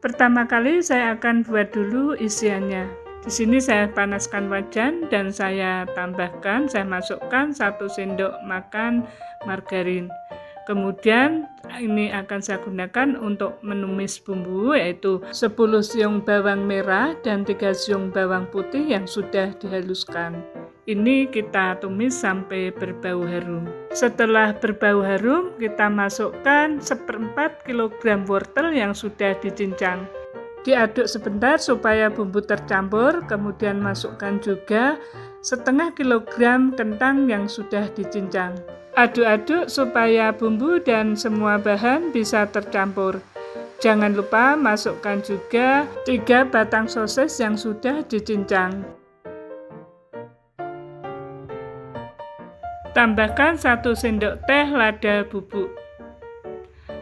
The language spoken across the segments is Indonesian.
Pertama kali saya akan buat dulu isiannya. Di sini saya panaskan wajan dan saya masukkan 1 sendok makan margarin. Kemudian ini akan saya gunakan untuk menumis bumbu, yaitu 10 siung bawang merah dan 3 siung bawang putih yang sudah dihaluskan. Ini kita tumis sampai berbau harum. Setelah berbau harum, kita masukkan 1/4 kg wortel yang sudah dicincang. Diaduk sebentar supaya bumbu tercampur, kemudian masukkan juga 1/2 kg kentang yang sudah dicincang. Aduk-aduk supaya bumbu dan semua bahan bisa tercampur. Jangan lupa masukkan juga 3 batang sosis yang sudah dicincang. Tambahkan 1 sendok teh lada bubuk,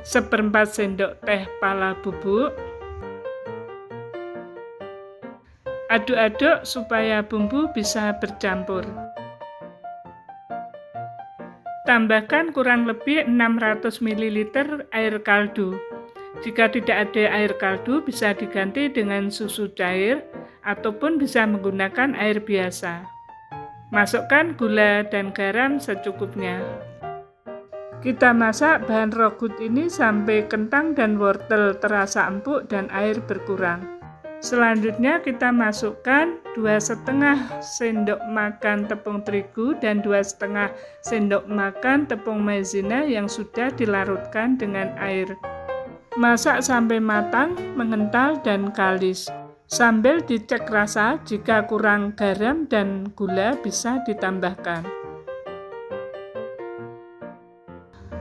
1/4 sendok teh pala bubuk. Aduk-aduk supaya bumbu bisa bercampur. Tambahkan kurang lebih 600 ml air kaldu. Jika tidak ada air kaldu, bisa diganti dengan susu cair ataupun bisa menggunakan air biasa. Masukkan gula dan garam secukupnya. Kita masak bahan rogut ini sampai kentang dan wortel terasa empuk dan air berkurang. Selanjutnya kita masukkan 2,5 sendok makan tepung terigu dan 2,5 sendok makan tepung maizena yang sudah dilarutkan dengan air. Masak sampai matang, mengental dan kalis. Sambil dicek rasa, jika kurang garam dan gula bisa ditambahkan.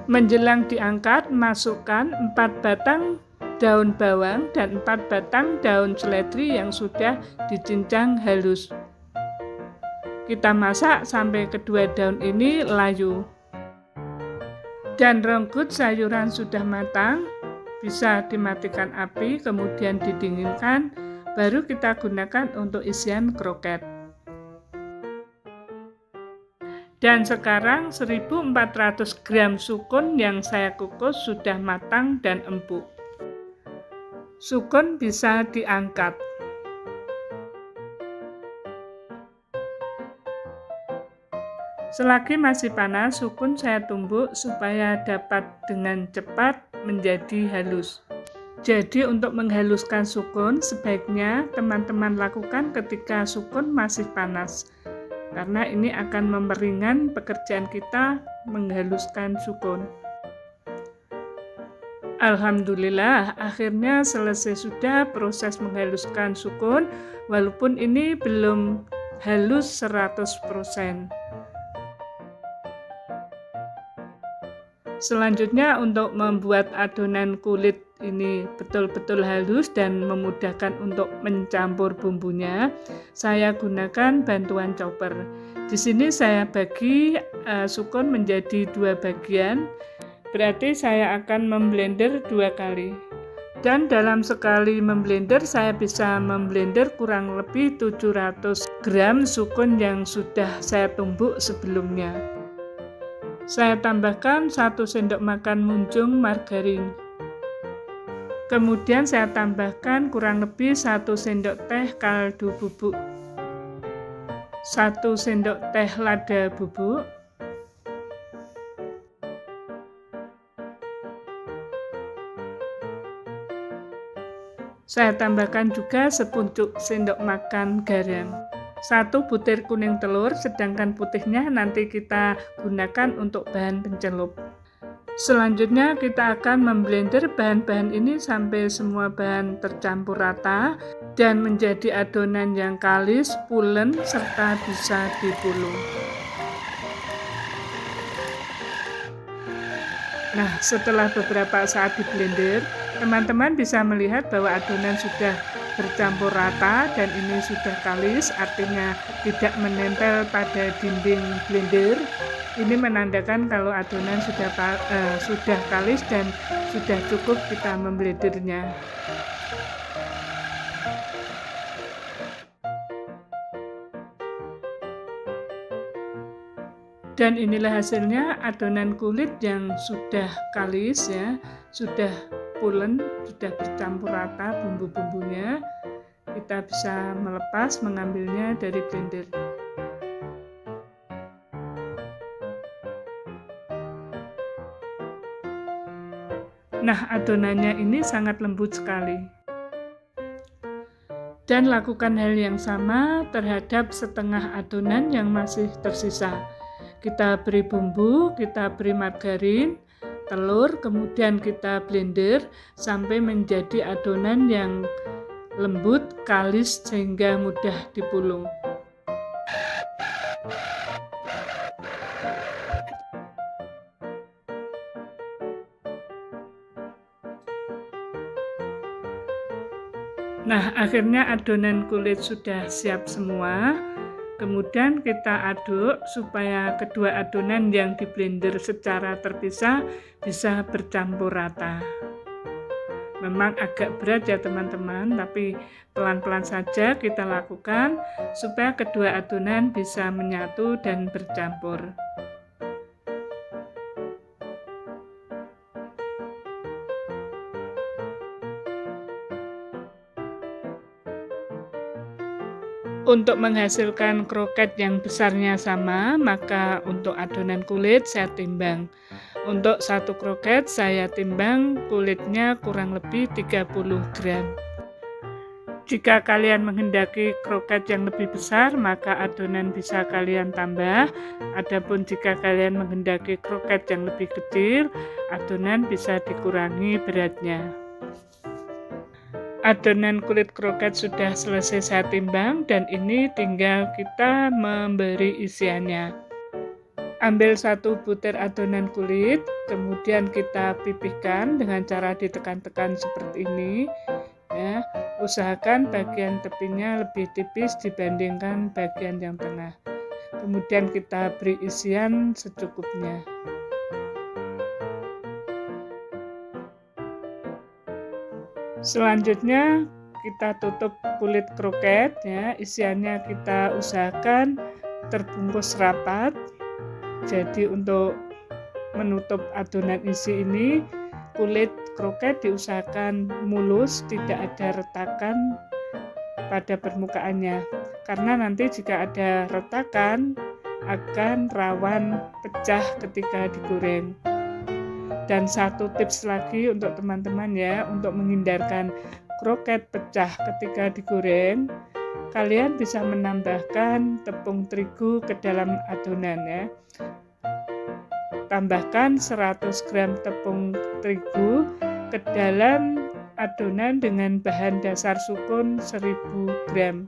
Menjelang diangkat, masukkan 4 batang daun bawang dan 4 batang daun seledri yang sudah dicincang halus. Kita masak sampai kedua daun ini layu. Dan renggut sayuran sudah matang, bisa dimatikan api, kemudian didinginkan, baru kita gunakan untuk isian kroket. Dan sekarang 1400 gram sukun yang saya kukus sudah matang dan empuk. Sukun bisa diangkat. Selagi masih panas, sukun saya tumbuk supaya dapat dengan cepat menjadi halus. Jadi untuk menghaluskan sukun, sebaiknya teman-teman lakukan ketika sukun masih panas. Karena ini akan memperingan pekerjaan kita menghaluskan sukun. Alhamdulillah, akhirnya selesai sudah proses menghaluskan sukun, walaupun ini belum halus 100%. Selanjutnya untuk membuat adonan kulit ini betul-betul halus dan memudahkan untuk mencampur bumbunya, saya gunakan bantuan chopper. Di sini saya bagi sukun menjadi 2 bagian, berarti saya akan memblender 2 kali. Dan dalam sekali memblender saya bisa memblender kurang lebih 700 gram sukun yang sudah saya tumbuk sebelumnya. Saya tambahkan 1 sendok makan munjung margarin. Kemudian saya tambahkan kurang lebih 1 sendok teh kaldu bubuk, 1 sendok teh lada bubuk, saya tambahkan juga sepucuk sendok makan garam. 1 butir kuning telur, sedangkan putihnya nanti kita gunakan untuk bahan pencelup. Selanjutnya kita akan memblender bahan-bahan ini sampai semua bahan tercampur rata dan menjadi adonan yang kalis, pulen, serta bisa dipulung. Nah, setelah beberapa saat di blender, teman-teman bisa melihat bahwa adonan sudah bercampur rata dan ini sudah kalis, artinya tidak menempel pada dinding blender. Ini menandakan kalau adonan sudah kalis dan sudah cukup kita memblendernya. Dan inilah hasilnya, adonan kulit yang sudah kalis ya, sudah pulen, sudah bercampur rata bumbu-bumbunya, kita bisa melepas mengambilnya dari blender. Nah, adonannya ini sangat lembut sekali. Dan lakukan hal yang sama terhadap setengah adonan yang masih tersisa. Kita beri bumbu, kita beri margarin, telur, kemudian kita blender sampai menjadi adonan yang lembut, kalis sehingga mudah dipulung. Nah, akhirnya adonan kulit sudah siap semua. Kemudian kita aduk supaya kedua adonan yang di blender secara terpisah bisa bercampur rata. Memang agak berat ya teman-teman, tapi pelan-pelan saja kita lakukan supaya kedua adonan bisa menyatu dan bercampur. Untuk menghasilkan kroket yang besarnya sama, maka untuk adonan kulit saya timbang. Untuk satu kroket saya timbang kulitnya kurang lebih 30 gram. Jika kalian menghendaki kroket yang lebih besar, maka adonan bisa kalian tambah. Adapun jika kalian menghendaki kroket yang lebih kecil, adonan bisa dikurangi beratnya. Adonan kulit kroket sudah selesai saya timbang dan ini tinggal kita memberi isiannya. Ambil satu butir adonan kulit, kemudian kita pipihkan dengan cara ditekan-tekan seperti ini. Ya, usahakan bagian tepinya lebih tipis dibandingkan bagian yang tengah. Kemudian kita beri isian secukupnya. Selanjutnya kita tutup kulit kroket ya, isiannya kita usahakan terbungkus rapat. Jadi untuk menutup adonan isi ini, kulit kroket diusahakan mulus, tidak ada retakan pada permukaannya. Karena nanti jika ada retakan akan rawan pecah ketika digoreng. Dan satu tips lagi untuk teman-teman ya, untuk menghindarkan kroket pecah ketika digoreng, kalian bisa menambahkan tepung terigu ke dalam adonan ya. Tambahkan 100 gram tepung terigu ke dalam adonan dengan bahan dasar sukun 1000 gram.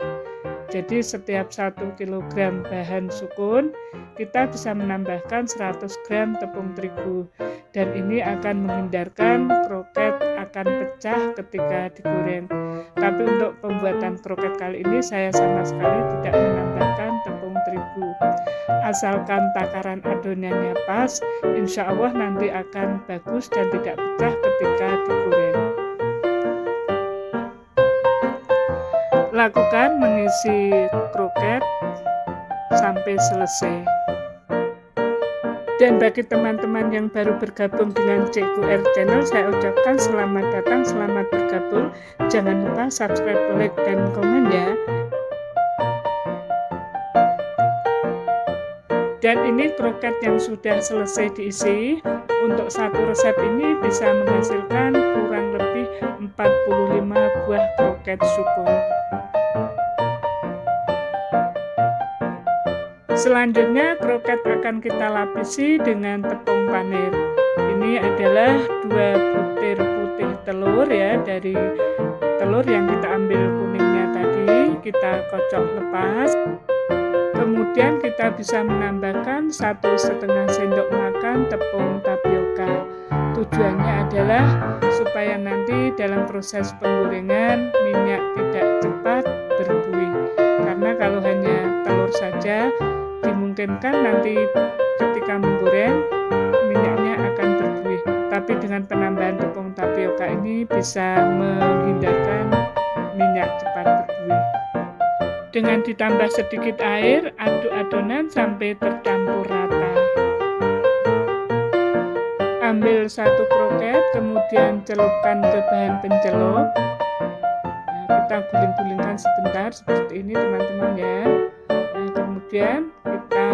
Jadi setiap 1 kg bahan sukun, kita bisa menambahkan 100 gram tepung terigu. Dan ini akan menghindarkan kroket akan pecah ketika digoreng. Tapi untuk pembuatan kroket kali ini saya sama sekali tidak menambahkan tepung terigu. Asalkan takaran adonannya pas, insya Allah nanti akan bagus dan tidak pecah ketika digoreng. Lakukan mengisi kroket sampai selesai. Dan bagi teman-teman yang baru bergabung dengan Cikgu R Channel, saya ucapkan selamat datang, selamat bergabung. Jangan lupa subscribe, like, dan komen ya. Dan ini kroket yang sudah selesai diisi. Untuk satu resep ini bisa menghasilkan kurang lebih 45 buah kroket sukun. Selanjutnya kroket akan kita lapisi dengan tepung panir. Ini adalah 2 butir putih telur ya, dari telur yang kita ambil kuningnya tadi, kita kocok lepas. Kemudian kita bisa menambahkan 1,5 sendok makan tepung tapioka. Tujuannya adalah supaya nanti dalam proses penggorengan minyak tidak cepat berbuih. Karena kalau hanya telur saja, dimungkinkan nanti ketika menggoreng minyaknya akan berbuih. Tapi dengan penambahan tepung tapioka ini bisa menghindarkan minyak cepat berbuih. Dengan ditambah sedikit air, aduk adonan sampai tercampur rata. ambil satu kroket, kemudian celupkan ke bahan pencelup. Nah, kita guling-gulingkan sebentar seperti ini teman-teman ya. Nah, kemudian kita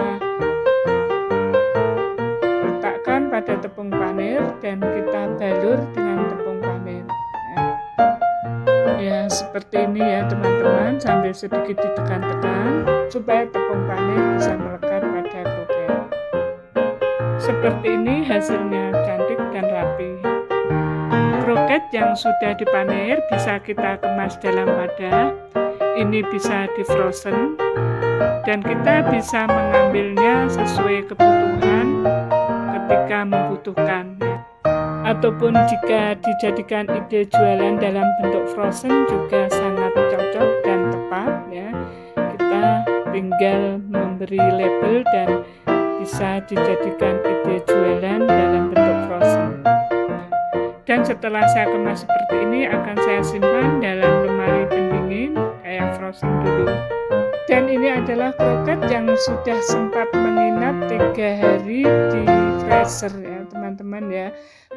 letakkan pada tepung panir dan kita balur dengan tepung panir. Nah, ya seperti ini ya teman-teman, sambil sedikit ditekan-tekan supaya tepung panir bisa melekat pada kroket. Seperti ini hasilnya, cantik dan rapi. Kroket yang sudah dipanir bisa kita kemas dalam wadah. Ini bisa di frozen dan kita bisa mengambilnya sesuai kebutuhan ketika membutuhkan. Ataupun jika dijadikan ide jualan dalam bentuk frozen juga sangat cocok dan tepat ya. Kita tinggal memberi label dan bisa dijadikan ide jualan dalam bentuk frozen. Dan setelah saya kemas seperti ini akan saya simpan dalam lemari pendingin kayak frozen dulu. Dan ini adalah kroket yang sudah sempat menginap 3 hari di freezer ya teman-teman ya.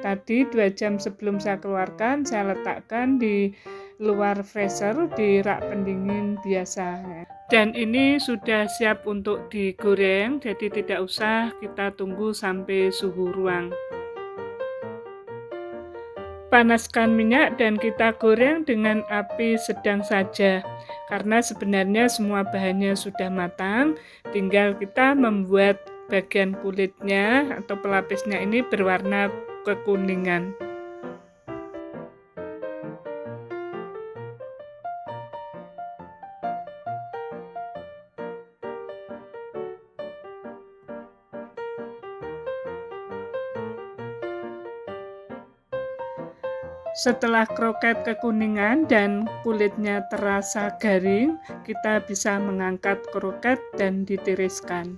Tadi 2 jam sebelum saya keluarkan, saya letakkan di luar freezer di rak pendingin biasa ya. Dan ini sudah siap untuk digoreng, jadi tidak usah kita tunggu sampai suhu ruang. Panaskan minyak dan kita goreng dengan api sedang saja, karena sebenarnya semua bahannya sudah matang, tinggal kita membuat bagian kulitnya atau pelapisnya ini berwarna kekuningan. Setelah kroket kekuningan dan kulitnya terasa garing, kita bisa mengangkat kroket dan ditiriskan.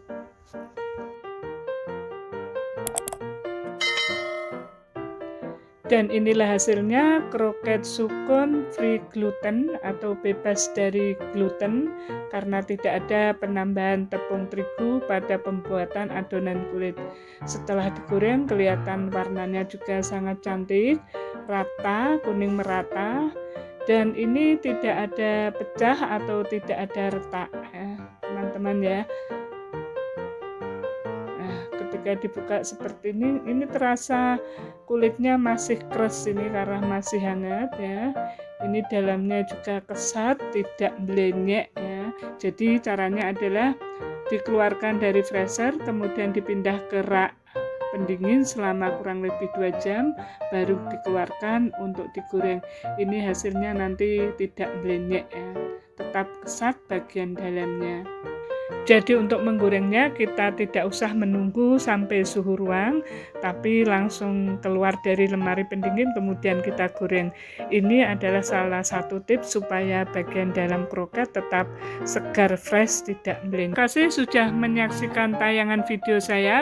Dan inilah hasilnya, kroket sukun free gluten atau bebas dari gluten karena tidak ada penambahan tepung terigu pada pembuatan adonan kulit. Setelah digoreng kelihatan warnanya juga sangat cantik, rata, kuning merata, dan ini tidak ada pecah atau tidak ada retak ya teman-teman ya. Ketika dibuka seperti ini terasa kulitnya masih keras ini karena masih hangat ya. Ini dalamnya juga kesat, tidak melenyek ya. Jadi caranya adalah dikeluarkan dari freezer, kemudian dipindah ke rak pendingin selama kurang lebih 2 jam, baru dikeluarkan untuk digoreng. Ini hasilnya nanti tidak melenyek ya, tetap kesat bagian dalamnya. Jadi untuk menggorengnya kita tidak usah menunggu sampai suhu ruang, tapi langsung keluar dari lemari pendingin kemudian kita goreng. Ini adalah salah satu tips supaya bagian dalam kroket tetap segar fresh, tidak melenyek. Terima kasih sudah menyaksikan tayangan video saya.